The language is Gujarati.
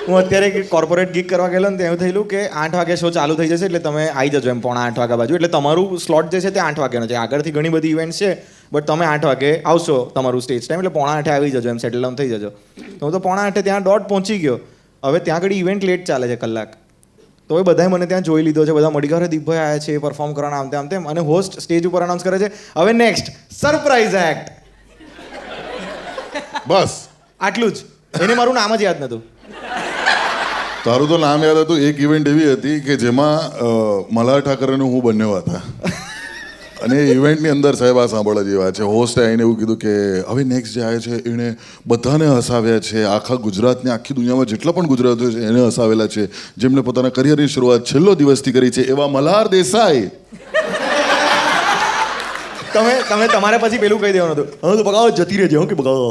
હું અત્યારે કોર્પોરેટ ગીક કરવા ગયેલો ને ત્યાં એવું થયેલું કે 8 વાગે શો ચાલુ થઈ જશે એટલે તમે આવી જજો એમ 7:45 વાગ્યા બાજુ. એટલે તમારું સ્લોટ જે છે તે 8 વાગ્યાનો છે. આગળથી ઘણી બધી ઇવેન્ટ્સ છે બટ તમે 8 વાગે આવશો તમારું સ્ટેજ ટાઈમ, એટલે 7:45 આવી જજો એમ, સેટલ ડાઉન થઈ જજો. તો હું તો 7:45 ત્યાં દોઢ પહોંચી ગયો. હવે ત્યાં આગળ ઇવેન્ટ લેટ ચાલે છે કલાક. તો એ બધાએ મને ત્યાં જોઈ લીધો છે, બધા મળી ગયા, દીપભાઈ આવ્યા છે પરફોર્મ કરવાના આમ તેમ તેમ. અને હોસ્ટ સ્ટેજ ઉપર અનાઉન્સ કરે છે, હવે નેક્સ્ટ સરપ્રાઈઝ એક્ટ. બસ આટલું જ. એને મારું નામ જ યાદ નહોતું. તારું તો નામ યાદ હતું. એક ઇવેન્ટ એવી હતી કે જેમાં મલ્હાર ઠાકર અને હું બંને હતા અને એ ઇવેન્ટની અંદર સાહેબ આ સાંભળવા જેવા છે. હોસ્ટે આવીને એવું કીધું કે હવે નેક્સ્ટ જે આવે છે એણે બધાને હસાવ્યા છે, આખા ગુજરાતને, આખી દુનિયામાં જેટલા પણ ગુજરાતીઓ છે એને હસાવેલા છે, જેમણે પોતાના કરિયરની શરૂઆત છેલ્લો દિવસથી કરી છે, એવા મલ્હાર દેસાઈ. તમે તમારે પછી પેલું કહી દેવાનું હતું, હવે તો બગાવો જતી રહેજો કે બગાવો.